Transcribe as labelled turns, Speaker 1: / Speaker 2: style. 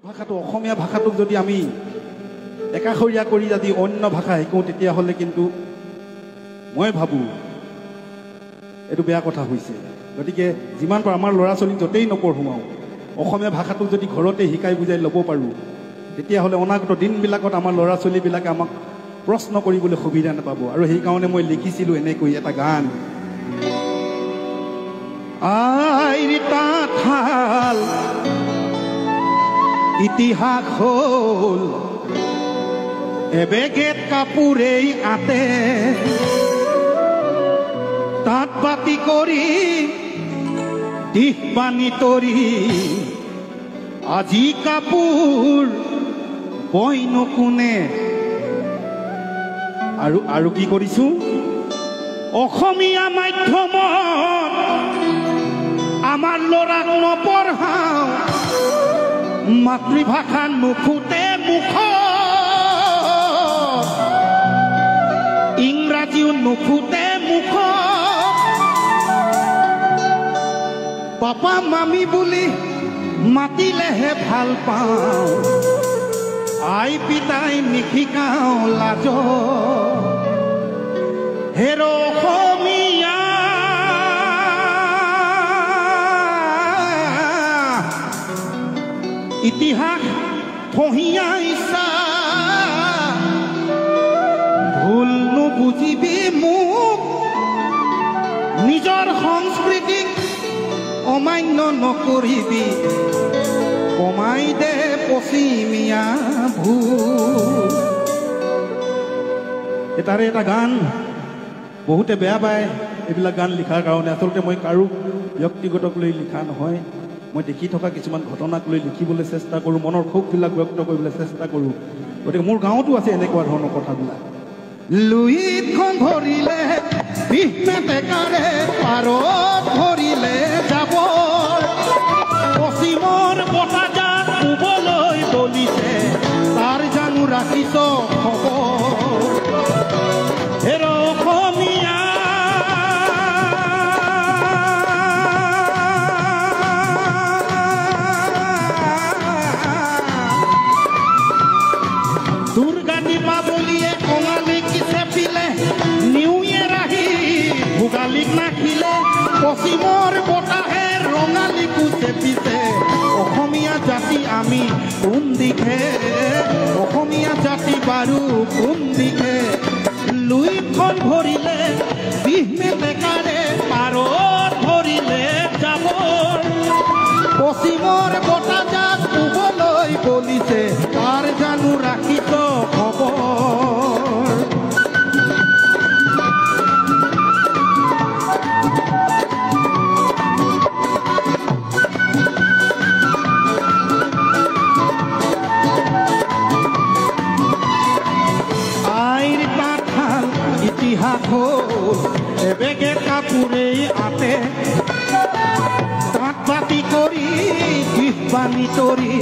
Speaker 1: ভাষাটো অসমীয়া ভাষাটোক যদি আমি একাষৰীয়া কৰি যদি অন্য ভাষা শিকোঁ তেতিয়াহ'লে কিন্তু মই ভাবোঁ এইটো বেয়া কথা হৈছে। গতিকে যিমান পাৰোঁ আমাৰ ল'ৰা ছোৱালীক য'তেই নপঢ়োঁ অসমীয়া ভাষাটোক যদি ঘৰতে শিকাই বুজাই ল'ব পাৰোঁ তেতিয়াহ'লে অনাগত দিনবিলাকত আমাৰ ল'ৰা ছোৱালীবিলাকে আমাক প্ৰশ্ন কৰিবলৈ সুবিধা নাপাব। আৰু সেইকাৰণে মই লিখিছিলোঁ এনেকৈ এটা গান। আইৰ তাঁতশাল ইতিহাস হ'ল এবেগেত কাপোৰেই আতে, তাঁত বাতি কৰি দিশ বানি তৰি আজি কাপোৰ বয়নো কোনে। আৰু কি কৰিছোঁ অসমীয়া মাধ্যমত আমাৰ ল'ৰাক নপঢ়াওঁ, মাতৃভাষা নুফুটে মুখ, ইংৰাজীও নুফুটে মুখ। পাপা মামী বুলি মাতিলেহে ভাল পাওঁ, আই পিতাই নিশিকাওঁ লাজ। হেৰ অসমীয়া ইতিহাস থহিয়াইছা, ভুল নুবুজিবি মোক, নিজৰ সংস্কৃতিক অমান্য নকৰিবি, কমাই দে পশ্চিমীয়া ভুল। তাৰে এটা গান বহুতে বেয়া পায় এইবিলাক গান লিখাৰ কাৰণে। আচলতে মই কাৰো ব্যক্তিগতক লৈ লিখা নহয়, মই দেখি থকা কিছুমান ঘটনাক লৈ লিখিবলৈ চেষ্টা কৰোঁ, মনৰ ক্ষোভবিলাক ব্যক্ত কৰিবলৈ চেষ্টা কৰোঁ। গতিকে মোৰ গাঁৱতো আছে এনেকুৱা ধৰণৰ কথাবিলাক। লুইতখন ধৰিলে বিষ মেটেকাৰে, পাৰত ধৰিলে যাব, পশ্চিমৰ বতাহজাক শুবলৈ বলিছে, তাৰ জানো ৰাখিছ খবৰ। হেৰ অসমীয়া দুৰ্গা দীপাৱলীয়ে কঙালীক চেপিলে, নিউ ইয়েৰ আহি ভোগালীক নাখিলে, পশ্চিমৰ বতাহে ৰঙালীকো চেপিছে। অসমীয়া জাতি আমি কোন দিশে, অসমীয়া জাতি বাৰু কোন দিশে। লুইখন ধৰিলে বিষ মেটেকাৰে, পাৰত ধৰিলে যাব, পশ্চিমৰ বতাহজাক শুবলৈ বলিছে, তাৰ জানো ৰাখিছ খবৰ। আইৰ তাঁতশাল ইতিহাস হ'ল এবেগে কাপোৰেই আতে, তাঁত বাতি কৰি দিশ বানি তৰি